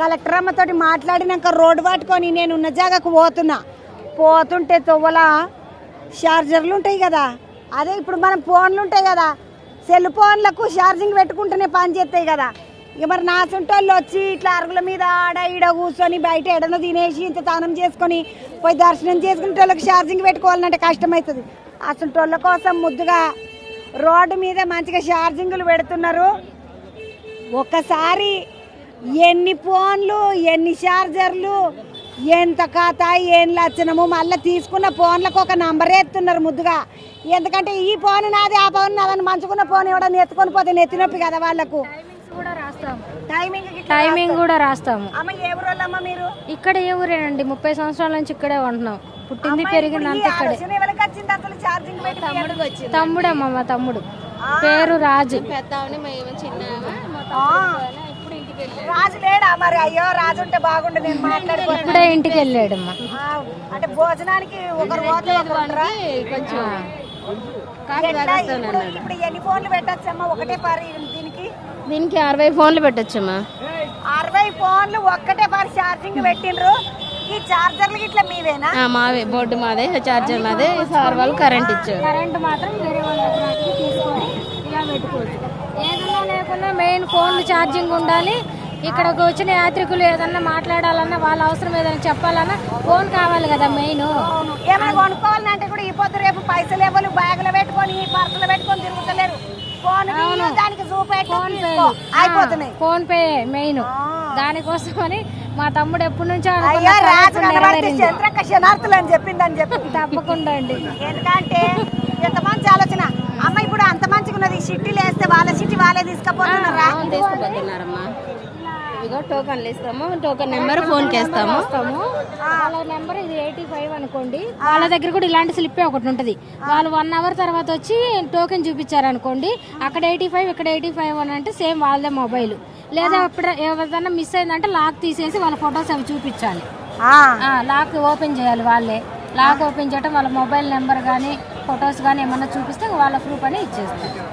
Collector అమ్మతోటి మాట్లాడినాక road పట్టుకొని నేను ఉన్న జాగాకు పోతుంటే తొవ్వల ఛార్జర్లు ఉంటాయి కదా, అదే ఇప్పుడు మనం ఫోన్లు ఉంటాయి కదా, సెల్ ఫోన్లకు ఛార్జింగ్ పెట్టుకుంటేనే పని చేస్తాయి కదా. ఇక మరి నా సొంటోళ్ళు వచ్చి ఇట్లా అరుగుల మీద ఆడ ఈడ కూర్చొని బయట ఎడను తినేసి ఇంత స్నానం చేసుకొని పోయి దర్శనం చేసుకునే వాళ్ళకి ఛార్జింగ్ పెట్టుకోవాలంటే కష్టమవుతుంది. అసంటోళ్ళ కోసం ముద్దుగా రోడ్డు మీద మంచిగా ఛార్జింగ్లు పెడుతున్నారు. ఒక్కసారి ఎన్ని ఫోన్లు, ఎన్ని ఛార్జర్లు, ఎంత కథ, ఏం లక్షణము. మళ్ళీ తీసుకున్న ఫోన్లకు ఒక నంబర్ ఎత్తున్నారు ముద్దుగా. ఎందుకంటే ఈ ఫోన్ నాది, ఆ ఫోన్ నాదని మంచుకున్న ఫోన్ ఎవడన్నా ఎత్తుకొని పోతే నెత్తినొప్పి కదా వాళ్ళకు. టైమింగ్ కూడా రాస్తాము. అమ్మ ఏ ఊరోళ్ళమ్మ మీరు? ఇక్కడ ఏ ఊరేనండి, 30 సంవత్సరాల నుంచి ఇక్కడే ఉంటున్నాం. పుట్టింది పెరిగింది అంత ఇక్కడే. తమ్ముడమ్మ, మా తమ్ముడు పేరు రాజు. రాజు లేడా మరి? అయ్యో రాజు ఉంటే బాగుండు, నేను మాట్లాడుకో. ఇప్పుడే ఇంటికి వెళ్ళాడమ్మా. అంటే భోజనానికి ఒకరు ఇప్పుడు ఎన్ని ఫోన్లు పెట్టచ్చమ్మా ఒకటే పారి? దీనికి 60 ఫోన్లు పెట్టచ్చమ్మా. 60 ఫోన్లు ఒక్కటే పారి ఛార్జింగ్ పెట్టిండ్రు. ఈ చార్జర్లు ఇట్లా మీవేనా? మావే, బోర్డు మాదే, చార్జర్ మాదే. సార్ వాళ్ళు కరెంట్ ఇచ్చారు. కరెంట్ మాత్రం వేరే వాళ్ళ దగ్గర తీసుకొని ఇలా పెట్టుకోవచ్చు. ఏదన్నా లేకున్నా మెయిన్ ఫోన్లు ఛార్జింగ్ ఉండాలి. ఇక్కడికి వచ్చిన యాత్రికులు ఏదన్నా మాట్లాడాలన్నా, వాళ్ళ అవసరం ఏదైనా చెప్పాలన్నా ఫోన్ కావాలి కదా మెయిన్. ఏమైనా కొనుక్కోవాలంటే కూడా ఈ పొద్దు రేపు పైసలు ఇవ్వాలి, బ్యాగులు పెట్టుకొని పర్సులు పెట్టుకొని తిరుగుతలేరు. Phone pay main. దానికోసమని మా తమ్ముడు ఎప్పటి నుంచో శనార్థులు అని చెప్పిందని చెప్పి తప్పకుండా అండి. ఎందుకంటే ఎంత మంచి ఆలోచన అమ్మ. ఇప్పుడు అంత మంచిగా ఉన్నది, సిటీలు వేస్తే వాళ్ళ సిటీ వాళ్ళే తీసుకుపోతున్నారమ్మా. ఇదిగో టోకన్లు ఇస్తాము, టోకన్ నెంబర్ ఫోన్ చేస్తాము. వాళ్ళ నెంబర్ ఇది 85 అనుకోండి. వాళ్ళ దగ్గర కూడా ఇలాంటి స్లిప్ ఒకటి ఉంటుంది. వాళ్ళు 1 అవర్ తర్వాత వచ్చి టోకెన్ చూపించారు అనుకోండి, అక్కడ 85 ఇక్కడ 85 అని అంటే సేమ్ వాళ్ళదే మొబైల్. లేదా ఎప్పుడు ఎవరిదన్నా మిస్ అయిందంటే లాక్ తీసేసి వాళ్ళ ఫొటోస్ అవి చూపించాలి. లాక్ ఓపెన్ చేయాలి వాళ్ళే. లాక్ ఓపెన్ చేయడం వాళ్ళ మొబైల్ నెంబర్ కానీ ఫొటోస్ కానీ ఏమన్నా చూపిస్తే వాళ్ళ ప్రూఫ్ అని ఇచ్చేస్తారు.